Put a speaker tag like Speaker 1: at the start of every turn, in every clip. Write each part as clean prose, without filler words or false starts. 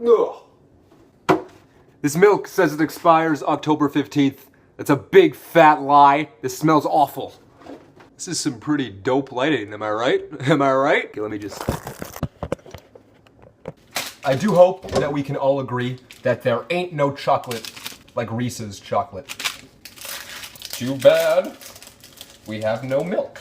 Speaker 1: Ugh. This milk says it expires October 15th. That's a big fat lie. This smells awful. This is some pretty dope lighting, am I right? Am I right? Okay, let me just... I do hope that we can all agree that there ain't no chocolate like Reese's chocolate. Too bad we have no milk.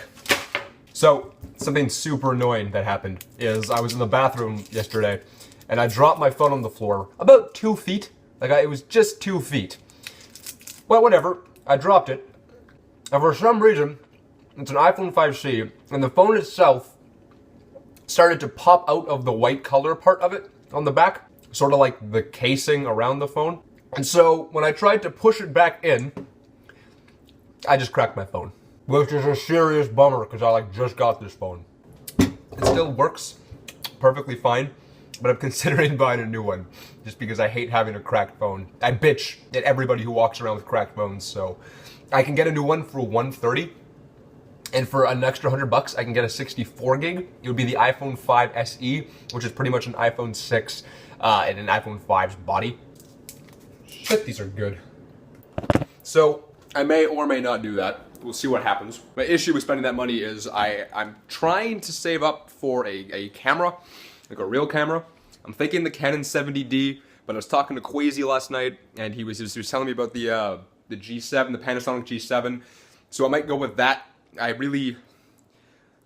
Speaker 1: So, something super annoying that happened is I was in the bathroom yesterday and I dropped my phone on the floor about 2 feet. It was just 2 feet. Well, whatever, I dropped it. And for some reason, it's an iPhone 5C, and the phone itself started to pop out of the white color part of it on the back, sort of like the casing around the phone. And so when I tried to push it back in, I just cracked my phone, which is a serious bummer because I just got this phone. It still works perfectly fine, but I'm considering buying a new one just because I hate having a cracked phone. I bitch at everybody who walks around with cracked phones, so I can get a new one for $130. And for an extra $100, I can get a 64 gig. It would be the iPhone 5 SE, which is pretty much an iPhone 6 and an iPhone 5's body. Shit, these are good. So, I may or may not do that. We'll see what happens. My issue with spending that money is I'm trying to save up for a camera, like a real camera. I'm thinking the Canon 70D, but I was talking to Quasi last night, and he was telling me about the G7, the Panasonic G7. So I might go with that. I'm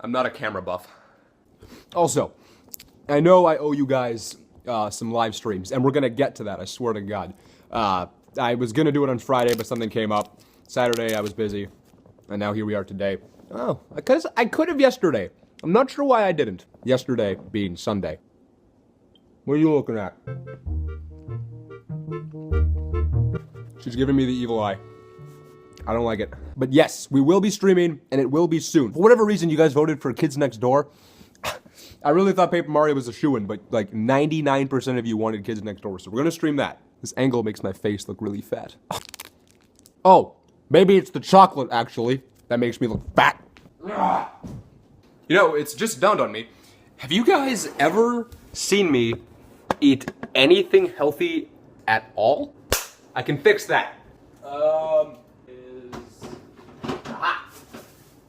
Speaker 1: not a camera buff. Also, I know I owe you guys some live streams, and we're gonna get to that, I swear to God. I was gonna do it on Friday, but something came up. Saturday, I was busy, and now here we are today. Oh, I could have yesterday. I'm not sure why I didn't. Yesterday being Sunday. What are you looking at? She's giving me the evil eye. I don't like it. But yes, we will be streaming, and it will be soon. For whatever reason, you guys voted for Kids Next Door. I really thought Paper Mario was a shoo-in, but 99% of you wanted Kids Next Door, so we're gonna stream that. This angle makes my face look really fat. Oh, maybe it's the chocolate, actually, that makes me look fat. You know, it's just dawned on me. Have you guys ever seen me eat anything healthy at all? I can fix that.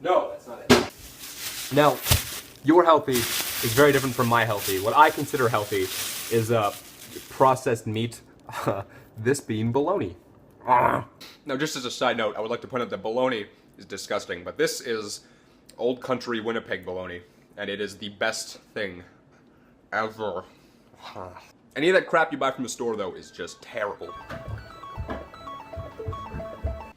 Speaker 1: No, that's not it. Now, your healthy is very different from my healthy. What I consider healthy is processed meat, this being bologna. Now, just as a side note, I would like to point out that bologna is disgusting, but this is Old Country Winnipeg bologna, and it is the best thing ever. Any of that crap you buy from the store, though, is just terrible.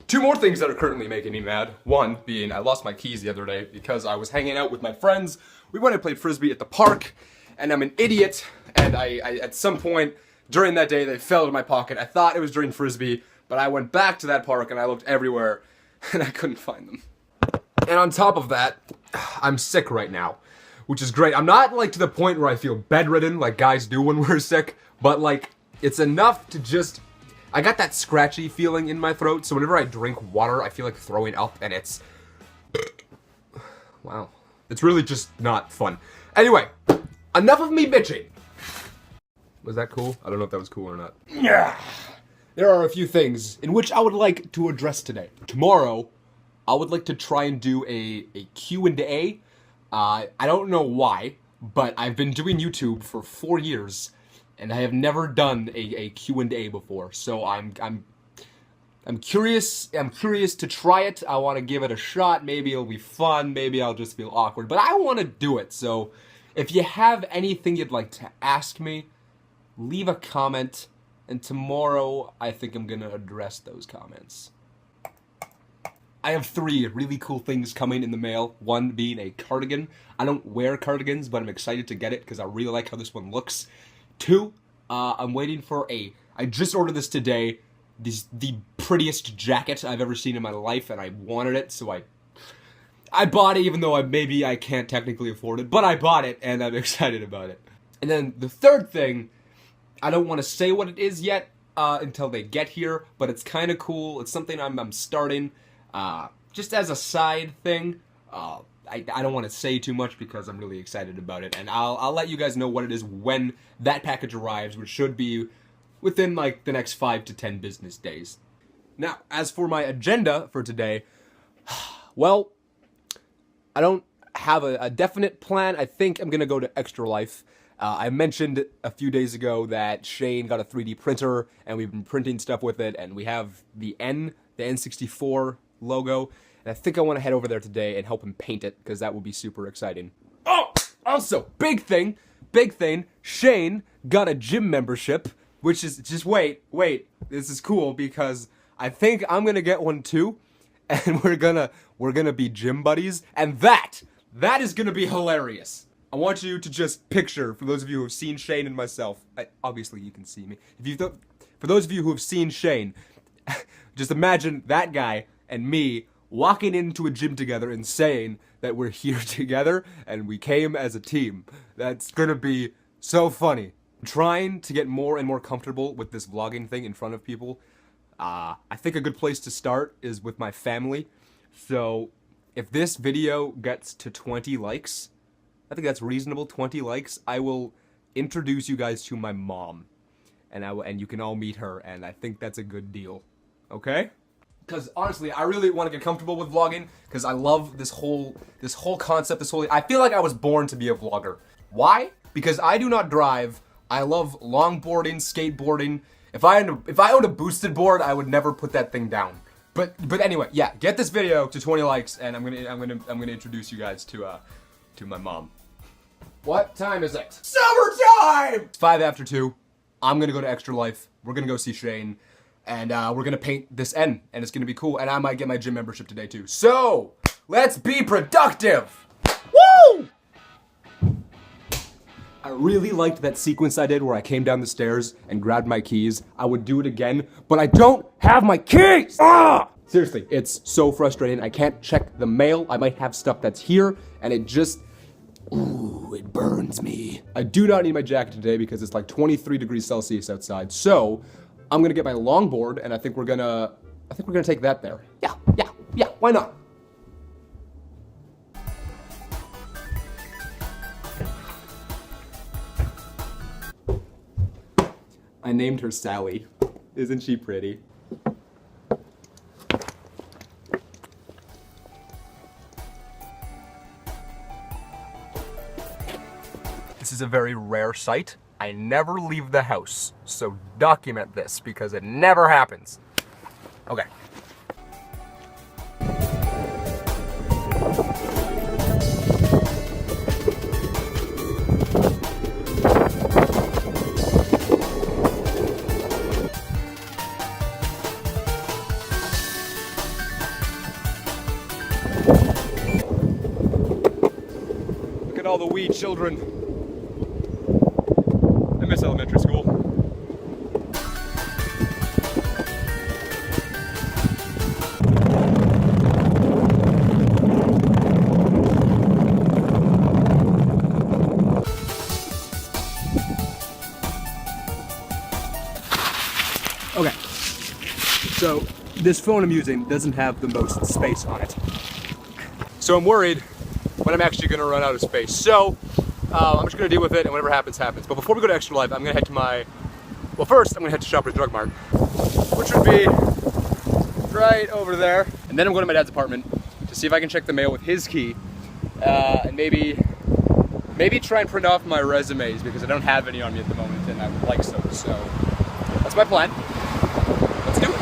Speaker 1: Two more things that are currently making me mad. One being I lost my keys the other day because I was hanging out with my friends. We went and played Frisbee at the park, and I'm an idiot, and I at some point during that day they fell into my pocket. I thought it was during Frisbee, but I went back to that park and I looked everywhere, and I couldn't find them. And on top of that, I'm sick right now, which is great. I'm not to the point where I feel bedridden like guys do when we're sick, but it's enough to just... I got that scratchy feeling in my throat, so whenever I drink water, I feel like throwing up, and it's... Wow. It's really just not fun. Anyway, enough of me bitching. Was that cool? I don't know if that was cool or not. Yeah. There are a few things in which I would like to address today. Tomorrow, I would like to try and do a Q&A. I don't know why, but I've been doing YouTube for 4 years, and I have never done a Q&A before, so I'm curious to try it. I want to give it a shot. Maybe it'll be fun, maybe I'll just feel awkward, but I want to do it. So if you have anything you'd like to ask me, leave a comment, and tomorrow I think I'm gonna address those comments. I have 3 really cool things coming in the mail, one being a cardigan. I don't wear cardigans, but I'm excited to get it because I really like how this one looks. 2, I'm waiting for I just ordered this today, the prettiest jacket I've ever seen in my life, and I wanted it, so I bought it, even though maybe I can't technically afford it, but I bought it, and I'm excited about it. And then the third thing, I don't want to say what it is yet until they get here, but it's kind of cool. It's something I'm starting just as a side thing. I don't want to say too much because I'm really excited about it, and I'll let you guys know what it is when that package arrives, which should be within like the next 5 to 10 business days. Now, as for my agenda for today, well, I don't have a definite plan. I think I'm gonna go to Extra Life. I mentioned a few days ago that Shane got a 3D printer, and we've been printing stuff with it, and we have the N64 logo, and I think I want to head over there today and help him paint it, because that would be super exciting. Oh, also, big thing, Shane got a gym membership, which is, just wait, this is cool, because I think I'm gonna get one too, and we're gonna be gym buddies, and that is gonna be hilarious. I want you to just picture, for those of you who have seen Shane and myself, obviously you can see me. For those of you who have seen Shane, just imagine that guy and me walking into a gym together and saying that we're here together and we came as a team. That's gonna be so funny. I'm trying to get more and more comfortable with this vlogging thing in front of people. I think a good place to start is with my family. So if this video gets to 20 likes, I think that's reasonable, 20 likes, I will introduce you guys to my mom. And you can all meet her, and I think that's a good deal. Okay? Because honestly, I really want to get comfortable with vlogging, because I love this whole concept, I feel like I was born to be a vlogger. Why? Because I do not drive. I love longboarding, skateboarding. If I owned a boosted board, I would never put that thing down. But anyway, yeah, get this video to 20 likes, and I'm gonna introduce you guys to my mom. What time is it? Summertime! It's 5 after 2. I'm gonna go to Extra Life. We're gonna go see Shane, and we're gonna paint this N, and it's gonna be cool. And I might get my gym membership today too. So let's be productive. Woo! I really liked that sequence I did where I came down the stairs and grabbed my keys. I would do it again, but I don't have my keys! Ah! Seriously, it's so frustrating. I can't check the mail. I might have stuff that's here, and it just, ooh, it burns me. I do not need my jacket today because it's like 23 degrees Celsius outside. So I'm gonna get my longboard, and I think we're gonna take that there. Yeah, why not? I named her Sally. Isn't she pretty? This is a very rare sight. I never leave the house, so document this because it never happens. Okay. Look at all the wee children. I miss elementary school. Okay, so this phone I'm using doesn't have the most space on it. So I'm worried when I'm actually gonna run out of space. So I'm just gonna deal with it, and whatever happens, happens. But before we go to Extra Life, I'm gonna head to first I'm gonna head to Shoppers Drug Mart, which would be right over there. And then I'm going to my dad's apartment to see if I can check the mail with his key, and maybe try and print off my resumes because I don't have any on me at the moment, and I would like some. So that's my plan. Let's do it.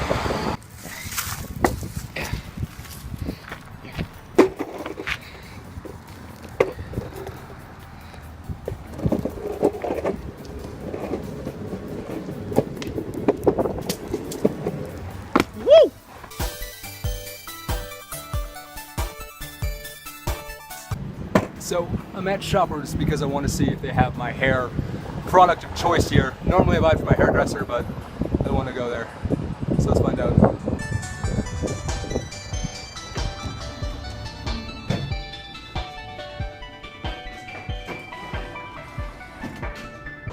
Speaker 1: So I'm at Shoppers because I want to see if they have my hair product of choice here. Normally I buy it from my hairdresser, but I don't want to go there. So let's find out.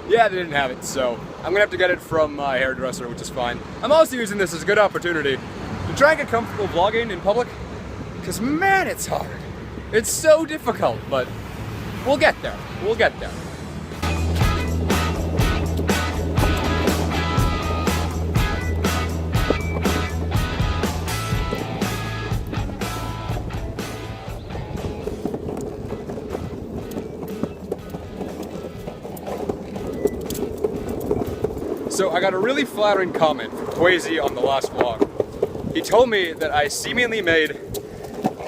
Speaker 1: Yeah, they didn't have it, so I'm gonna have to get it from my hairdresser, which is fine. I'm also using this as a good opportunity to try and get comfortable vlogging in public, because man, it's hard. It's so difficult, but we'll get there. We'll get there. So I got a really flattering comment from Kwasi on the last vlog. He told me that I seemingly made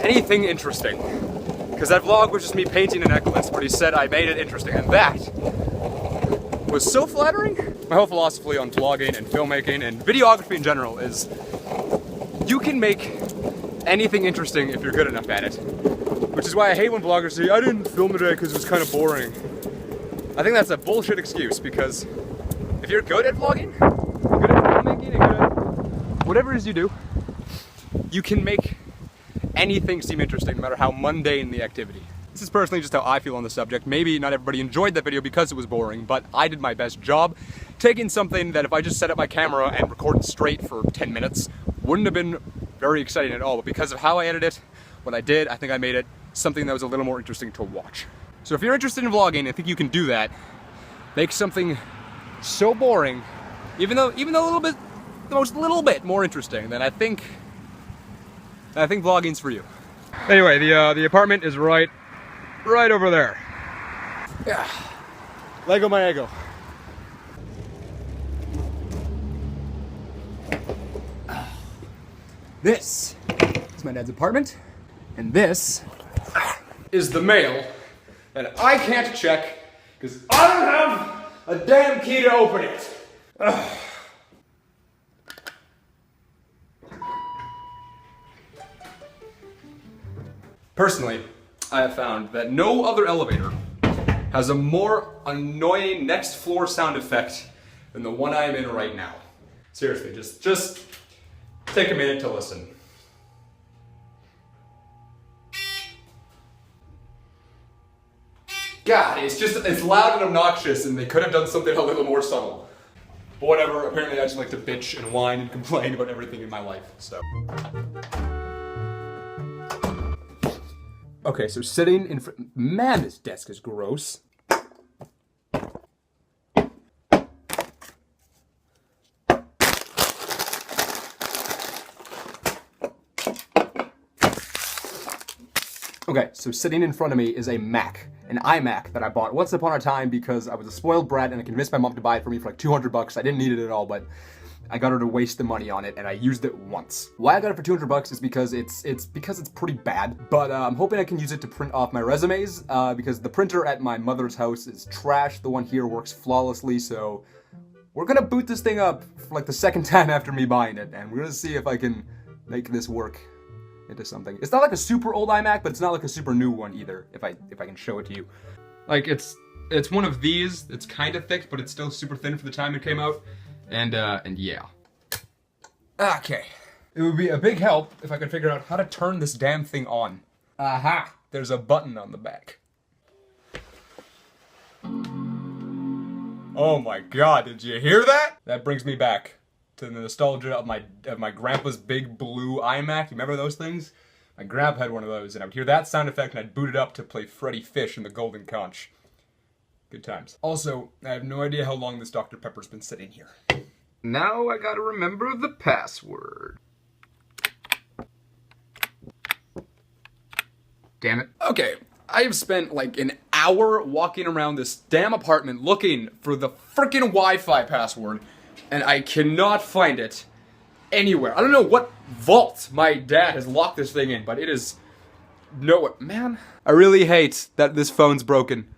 Speaker 1: anything interesting. Because that vlog was just me painting a necklace, but he said I made it interesting, and that was so flattering. My whole philosophy on vlogging and filmmaking and videography in general is you can make anything interesting if you're good enough at it. Which is why I hate when vloggers say, I didn't film today because it was kind of boring. I think that's a bullshit excuse, because if you're good at vlogging, good at filmmaking, and good at whatever it is you do, you can make anything seem interesting, no matter how mundane the activity. This is personally just how I feel on the subject. Maybe not everybody enjoyed that video because it was boring, but I did my best job taking something that if I just set up my camera and recorded straight for 10 minutes, wouldn't have been very exciting at all. But because of how I edited it, what I did, I think I made it something that was a little more interesting to watch. So if you're interested in vlogging, I think you can do that. Make something so boring, even though a little bit, the most little bit more interesting, then I think vlogging's for you. Anyway, the apartment is right over there. Yeah. Lego my ego. This is my dad's apartment, and this is the mail that I can't check because I don't have a damn key to open it. Ugh. Personally, I have found that no other elevator has a more annoying next floor sound effect than the one I'm in right now. Seriously, just take a minute to listen. God, it's loud and obnoxious, and they could have done something a little more subtle. But whatever, apparently I just like to bitch and whine and complain about everything in my life, so. Okay, so sitting in front, man, this desk is gross. Okay, so sitting in front of me is a Mac, an iMac that I bought once upon a time because I was a spoiled brat and I convinced my mom to buy it for me for like 200 bucks. I didn't need it at all, but I got her to waste the money on it, and I used it once. Why I got it for 200 bucks is because it's pretty bad, but I'm hoping I can use it to print off my resumes, because the printer at my mother's house is trash. The one here works flawlessly, so we're gonna boot this thing up for like the second time after me buying it, and we're gonna see if I can make this work into something. It's not like a super old iMac, but it's not like a super new one either, if I can show it to you. Like, it's one of these. It's kind of thick, but it's still super thin for the time it came out. And yeah. Okay. It would be a big help if I could figure out how to turn this damn thing on. Aha! There's a button on the back. Oh my god, did you hear that? That brings me back to the nostalgia of my grandpa's big blue iMac. You remember those things? My grandpa had one of those, and I would hear that sound effect and I'd boot it up to play Freddy Fish in the Golden Conch. Good times. Also, I have no idea how long this Dr. Pepper's been sitting here. Now I gotta remember the password. Damn it. Okay, I have spent like an hour walking around this damn apartment looking for the freaking Wi-Fi password, and I cannot find it anywhere. I don't know what vault my dad has locked this thing in, but it is nowhere. Man, I really hate that this phone's broken.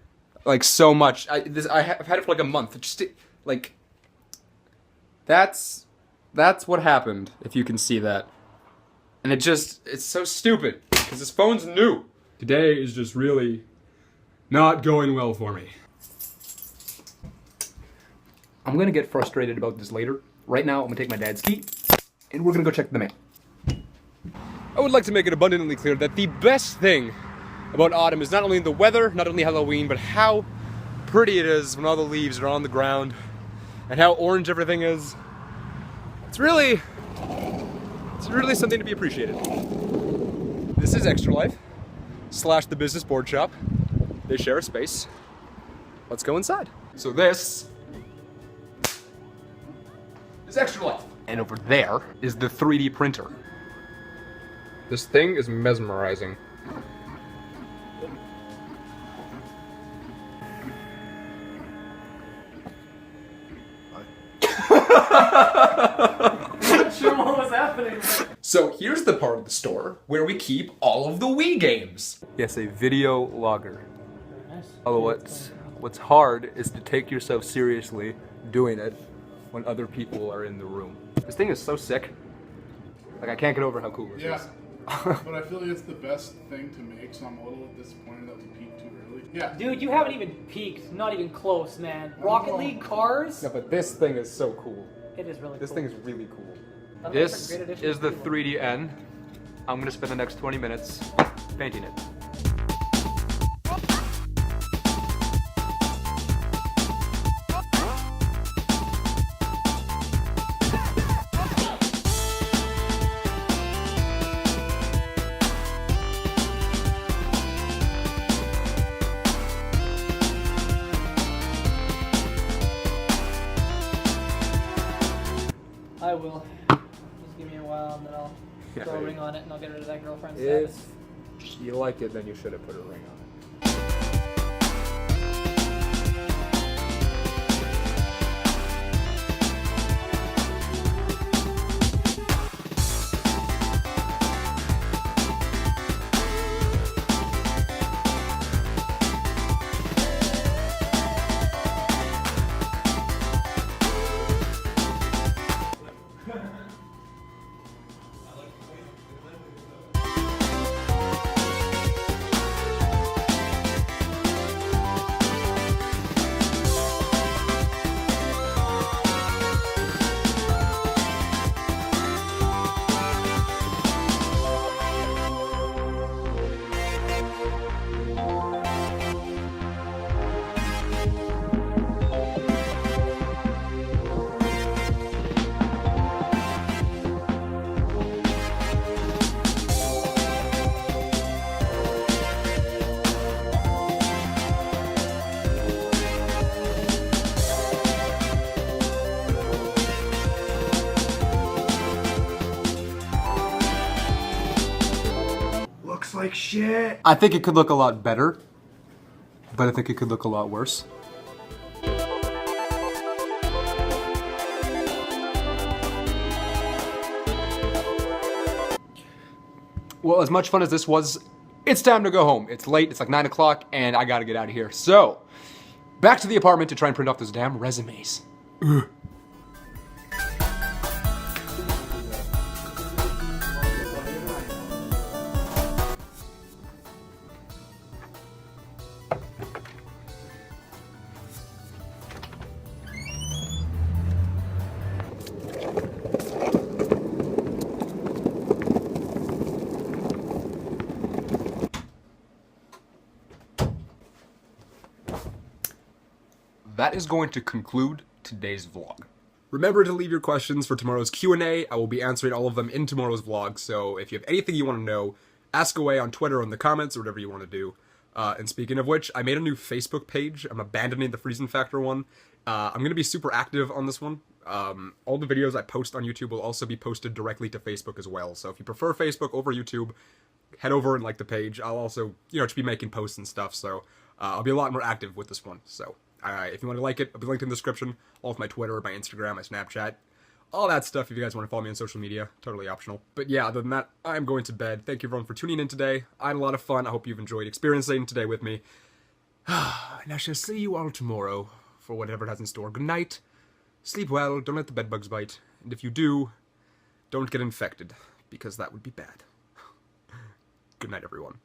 Speaker 1: Like, so much. I've had it for like a month. Just, like, that's what happened, if you can see that. And it's so stupid, because this phone's new. Today is just really not going well for me. I'm gonna get frustrated about this later. Right now, I'm gonna take my dad's key, and we're gonna go check the mail. I would like to make it abundantly clear that the best thing about autumn is not only the weather, not only Halloween, but how pretty it is when all the leaves are on the ground and how orange everything is. It's really something to be appreciated. This is Extra Life. slash the business board shop. They share a space. Let's go inside. So this is Extra Life. And over there is the 3D printer. This thing is mesmerizing.
Speaker 2: Not sure what was happening.
Speaker 1: So here's the part of the store where we keep all of the Wii games. Yes, a video logger.
Speaker 2: Nice.
Speaker 1: Although what's hard is to take yourself seriously doing it when other people are in the room. This thing is so sick. Like, I can't get over how cool this
Speaker 3: Yeah.
Speaker 1: is.
Speaker 3: But I feel like it's the best thing to make, so I'm a little disappointed that we peaked too early. Yeah.
Speaker 2: Dude, you haven't even peaked. Not even close, man. Rocket League cars?
Speaker 1: No, but this thing is so cool.
Speaker 2: It is really
Speaker 1: This
Speaker 2: cool.
Speaker 1: thing is really cool.
Speaker 2: That's
Speaker 1: This
Speaker 2: a great addition
Speaker 1: is
Speaker 2: to
Speaker 1: the
Speaker 2: people.
Speaker 1: 3DN. I'm gonna spend the next 20 minutes painting it.
Speaker 2: I will. Just give me a while and then I'll
Speaker 1: Yeah,
Speaker 2: throw a
Speaker 1: maybe.
Speaker 2: ring on it and I'll get rid of that girlfriend
Speaker 1: If
Speaker 2: status.
Speaker 1: you like it, then you should have put a ring on it.
Speaker 3: Looks like shit.
Speaker 1: I think it could look a lot better, but I think it could look a lot worse. Well, as much fun as this was, it's time to go home. It's late, it's like 9 o'clock, and I gotta get out of here. So, back to the apartment to try and print off those damn resumes. Ugh. That is going to conclude today's vlog. Remember to leave your questions for tomorrow's Q&A. I will be answering all of them in tomorrow's vlog, so if you have anything you want to know, ask away on Twitter or in the comments or whatever you want to do. And speaking of which, I made a new Facebook page. I'm abandoning the Friesen Factor one. I'm going to be super active on this one. All the videos I post on YouTube will also be posted directly to Facebook as well. So if you prefer Facebook over YouTube, head over and like the page. I'll also, just be making posts and stuff, so I'll be a lot more active with this one. So if you want to like it, I'll be linked in the description. All of my Twitter, my Instagram, my Snapchat, all that stuff if you guys want to follow me on social media. Totally optional. But yeah, other than that, I'm going to bed. Thank you everyone for tuning in today. I had a lot of fun. I hope you've enjoyed experiencing today with me. And I shall see you all tomorrow for whatever it has in store. Good night. Sleep well. Don't let the bedbugs bite. And if you do, don't get infected, because that would be bad. Good night, everyone.